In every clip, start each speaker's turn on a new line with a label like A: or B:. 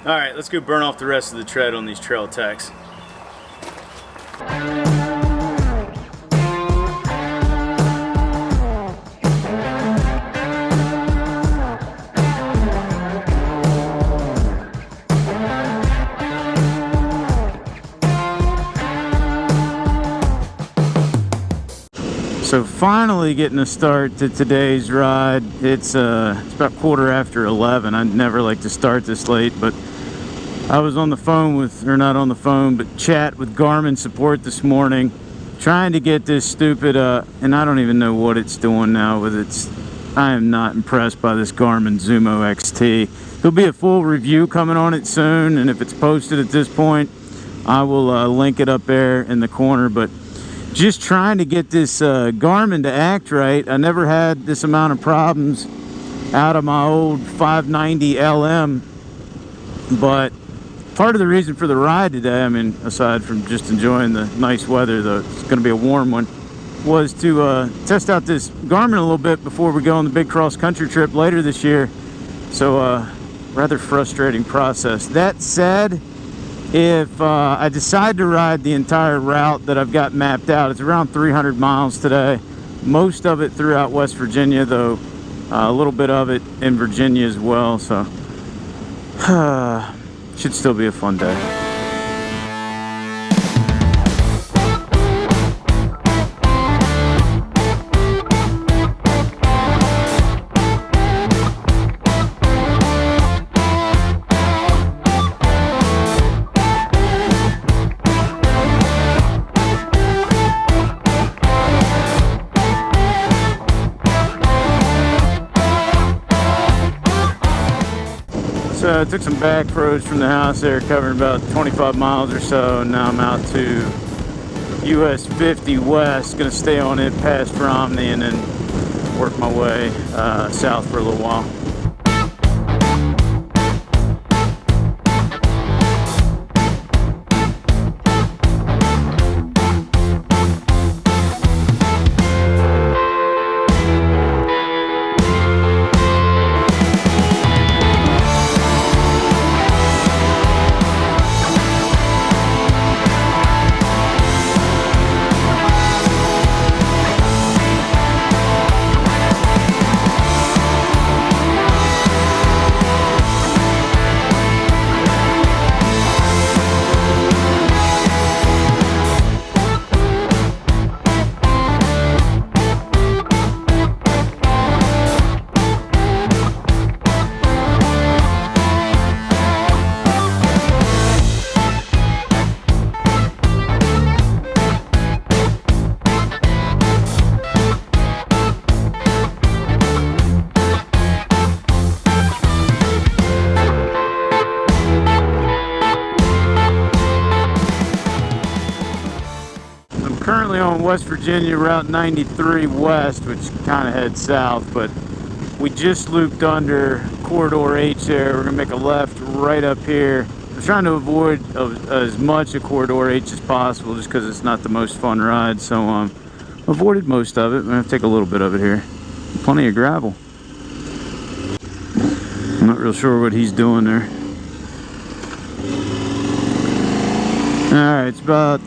A: Alright, let's go burn off the rest of the tread on these trail tacks. So finally getting a start to today's ride. It's about 11:15. I'd never like to start this late, but I was on the phone with, or not on the phone, but chat with Garmin support this morning, trying to get this stupid, and I don't even know what it's doing now with its, I am not impressed by this Garmin Zumo XT. There'll be a full review coming on it soon, and if it's posted at this point, I will link it up there in the corner, but just trying to get this Garmin to act right. I never had this amount of problems out of my old 590 LM, but part of the reason for the ride today, I mean, aside from just enjoying the nice weather, though it's going to be a warm one, was to test out this Garmin a little bit before we go on the big cross-country trip later this year. So rather frustrating process. That said, if I decide to ride the entire route that I've got mapped out, it's around 300 miles today. Most of it throughout West Virginia, though a little bit of it in Virginia as well. So should still be a fun day. So I took some back roads from the house there, covering about 25 miles or so, and now I'm out to US 50 West. Gonna stay on it past Romney and then work my way south for a little while. Currently on West Virginia Route 93 West, which kind of heads south, but we just looped under Corridor H there. We're gonna make a left right up here. I'm trying to avoid as much of Corridor H as possible, just because it's not the most fun ride. So avoided most of it. I'm gonna have to take a little bit of it here. Plenty of gravel. I'm not real sure what he's doing there. All right, it's about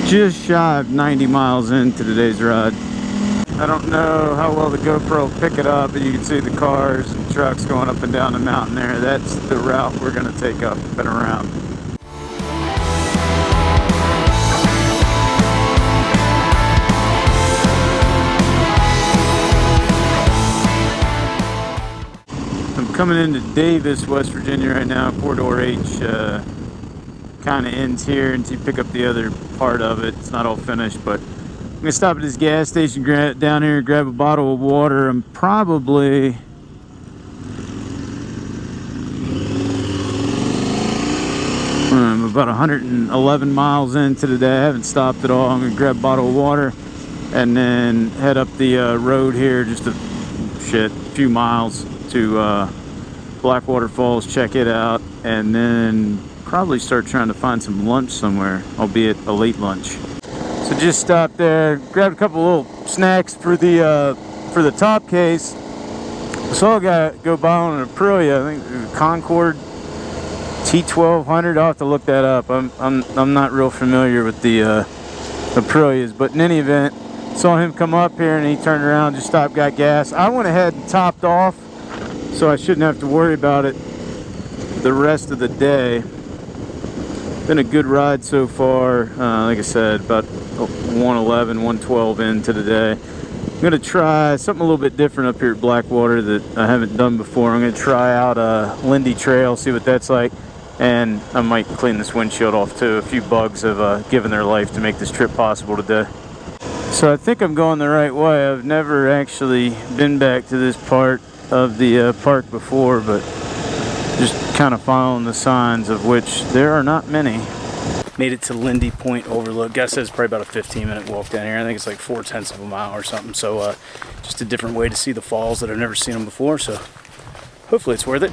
A: just shy of 90 miles into today's ride. I don't know how well the GoPro will pick it up, but you can see the cars and trucks going up and down the mountain there. That's the route we're going to take up and around. I'm coming into Davis, West Virginia right now. Corridor H kind of ends here until you pick up the other part of it. It's not all finished, but I'm gonna stop at this gas station down here and grab a bottle of water. I'm probably about 111 miles into the day. I haven't stopped at all. I'm gonna grab a bottle of water and then head up the road here just a few miles to Blackwater Falls, check it out, and then probably start trying to find some lunch somewhere, albeit a late lunch. So just stopped there, grabbed a couple little snacks for the top case. I saw a guy go by on an Aprilia, I think Concord T1200. I'll have to look that up. I'm not real familiar with the Aprilias, but in any event, saw him come up here and he turned around, just stopped, got gas. I went ahead and topped off, so I shouldn't have to worry about it the rest of the day. Been a good ride so far. Like I said, about 111, 112 into the day. I'm gonna try something a little bit different up here at Blackwater that I haven't done before. I'm gonna try out a Lindy Trail, see what that's like, and I might clean this windshield off too. A few bugs have given their life to make this trip possible today. So I think I'm going the right way. I've never actually been back to this part of the park before, but just kind of following the signs, of which there are not many. Made it to Lindy Point Overlook. Guy says it's probably about a 15-minute walk down here. I think it's like 0.4 of a mile or something. So just a different way to see the falls that I've never seen them before. So hopefully it's worth it.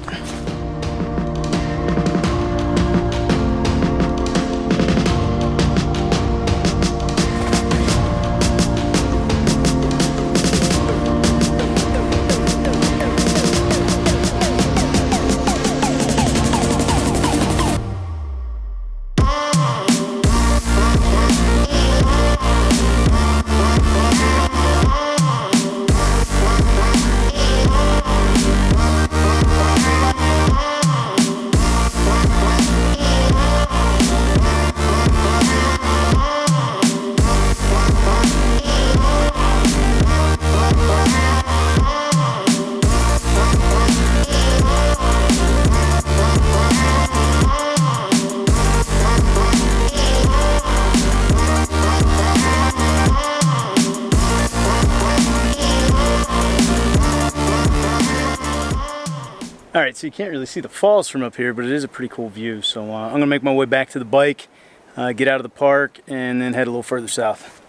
A: Alright, so you can't really see the falls from up here, but it is a pretty cool view. So I'm going to make my way back to the bike, get out of the park, and then head a little further south.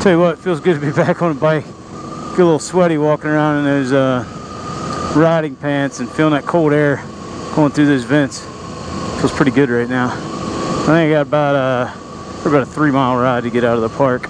A: Tell you what, it feels good to be back on a bike. Get a little sweaty walking around in those riding pants and feeling that cold air going through those vents. Feels pretty good right now. I think I got about a 3-mile ride to get out of the park.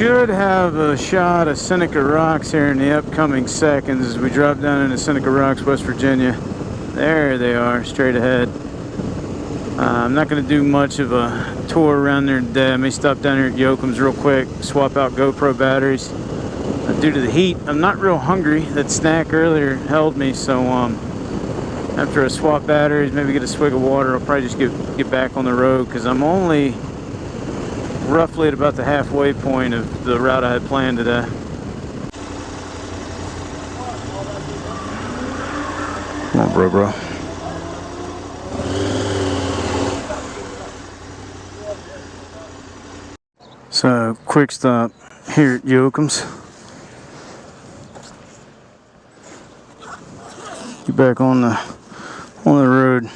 A: Should have a shot of Seneca Rocks here in the upcoming seconds as we drop down into Seneca Rocks, West Virginia. There they are, straight ahead. I'm not going to do much of a tour around there today. I may stop down here at Yoakum's real quick, swap out GoPro batteries. Due to the heat, I'm not real hungry. That snack earlier held me, so after I swap batteries, maybe get a swig of water, I'll probably just get back on the road, because I'm only roughly at about the halfway point of the route I had planned today. Come on, bro. So, quick stop here at Yoakum's. Get back on the road.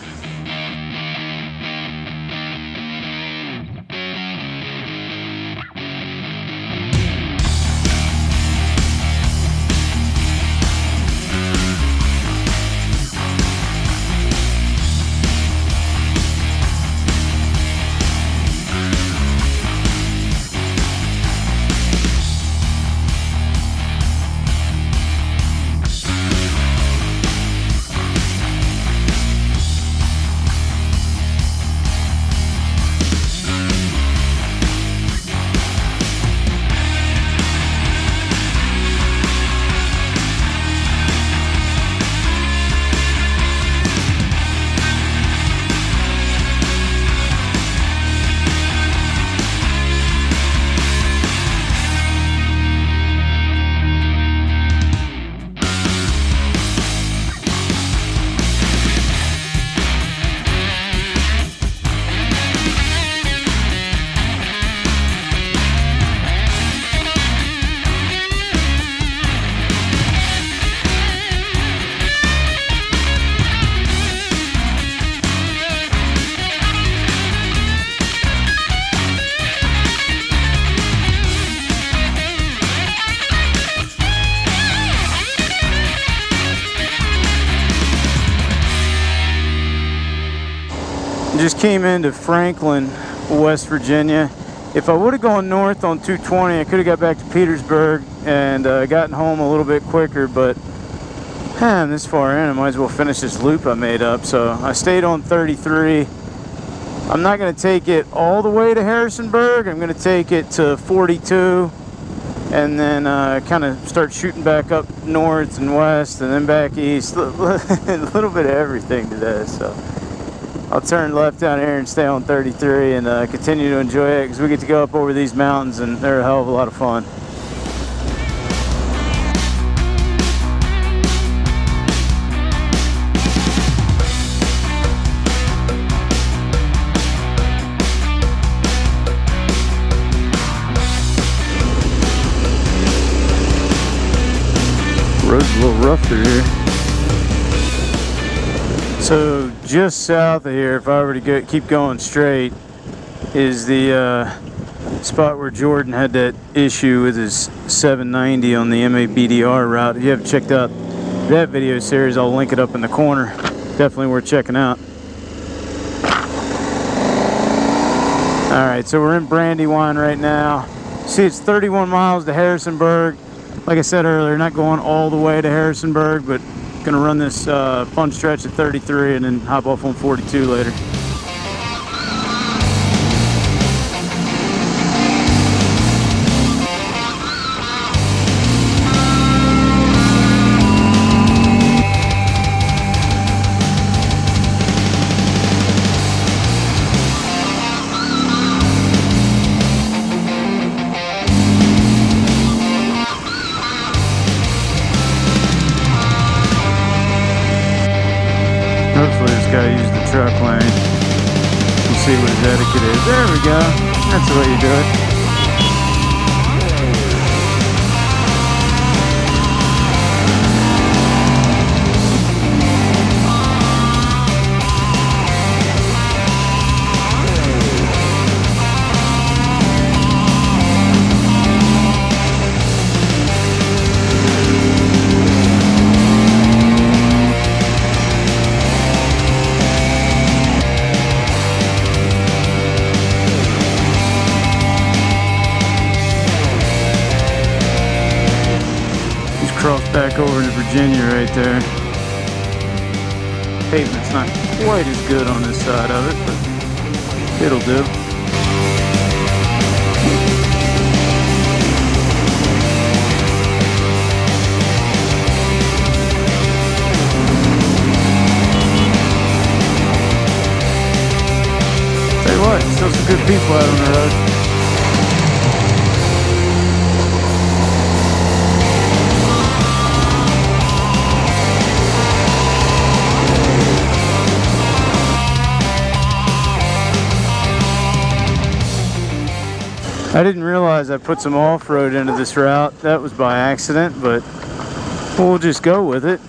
A: just came into Franklin, West Virginia. If I would have gone north on 220, I could have got back to Petersburg and gotten home a little bit quicker, but I'm this far in, I might as well finish this loop I made up. So I stayed on 33. I'm not going to take it all the way to Harrisonburg. I'm going to take it to 42 and then kind of start shooting back up north and west and then back east. A little bit of everything today. So I'll turn left down here and stay on 33 and continue to enjoy it, because we get to go up over these mountains and they're a hell of a lot of fun. Road's a little rough through here. So just south of here, if I were to keep going straight, is the spot where Jordan had that issue with his 790 on the MABDR route. If you haven't checked out that video series, I'll link it up in the corner. Definitely worth checking out. Alright, so we're in Brandywine right now. See, it's 31 miles to Harrisonburg. Like I said earlier, not going all the way to Harrisonburg, but gonna run this fun stretch at 33 and then hop off on 42 later. Hopefully this guy used the truck lane. We'll see what his etiquette is. There we go. That's the way you do it. Cross back over to Virginia right there. Pavement's not quite as good on this side of it, but it'll do. Tell you what, still some good people out on the road. I didn't realize I put some off-road into this route. That was by accident, but we'll just go with it.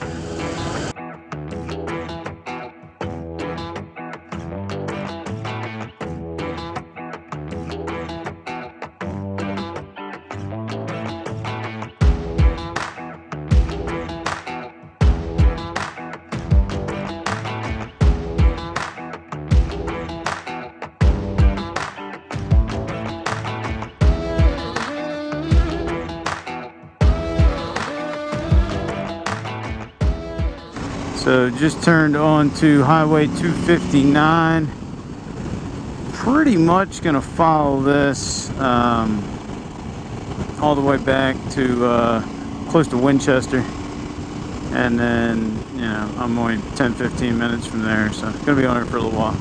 A: So just turned on to Highway 259. Pretty much gonna follow this all the way back to close to Winchester, and then I'm only 10-15 minutes from there, so I'm gonna be on it for a little while.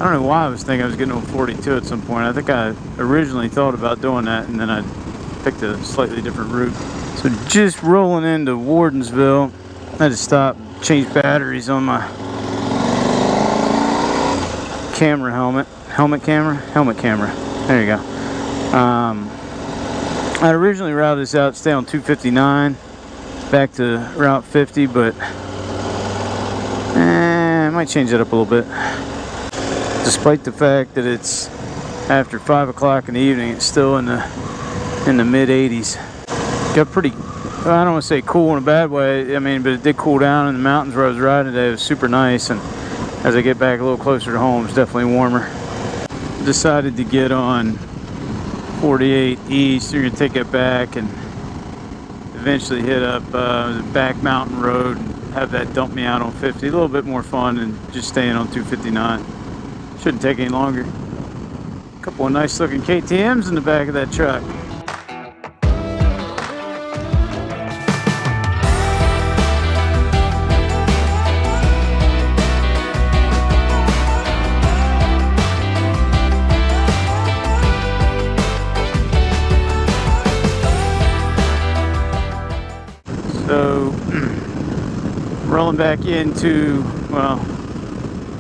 A: I don't know why I was thinking I was getting on 42 at some point. I think I originally thought about doing that, and then I picked a slightly different route. So just rolling into Wardensville. I had to stop, change batteries on my camera helmet. Helmet camera? There you go. I originally routed this out to stay on 259 back to Route 50, but I might change it up a little bit. Despite the fact that it's after 5 o'clock in the evening, it's still in the mid 80s. Got pretty, I don't want to say cool in a bad way, I mean, but it did cool down in the mountains where I was riding today. It was super nice, and as I get back a little closer to home, it's definitely warmer. Decided to get on 48 East. You're gonna take it back and eventually hit up the back mountain road and have that dump me out on 50. A little bit more fun than just staying on 259. Shouldn't take any longer. A couple of nice looking KTMs in the back of that truck. So, rolling back into, well,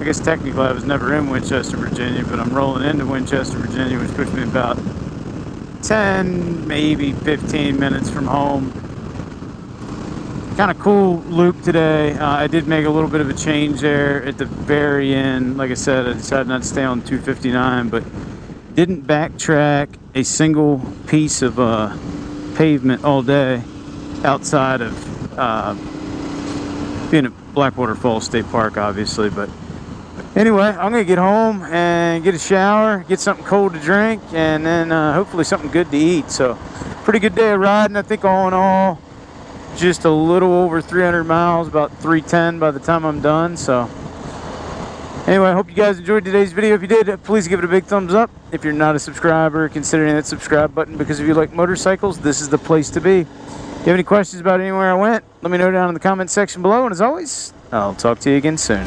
A: I guess technically I was never in Winchester, Virginia, but I'm rolling into Winchester, Virginia, which puts me about 10, maybe 15 minutes from home. Kind of cool loop today. I did make a little bit of a change there at the very end. Like I said, I decided not to stay on 259, but didn't backtrack a single piece of pavement all day outside of being at Blackwater Falls State Park, obviously. But anyway, I'm gonna get home and get a shower, get something cold to drink, and then hopefully something good to eat. So pretty good day of riding. I think all in all, just a little over 300 miles, about 310 by the time I'm done. So anyway, I hope you guys enjoyed today's video. If you did, please give it a big thumbs up. If you're not a subscriber, consider hitting that subscribe button, because if you like motorcycles, this is the place to be. If you have any questions about anywhere I went, let me know down in the comment section below. And as always, I'll talk to you again soon.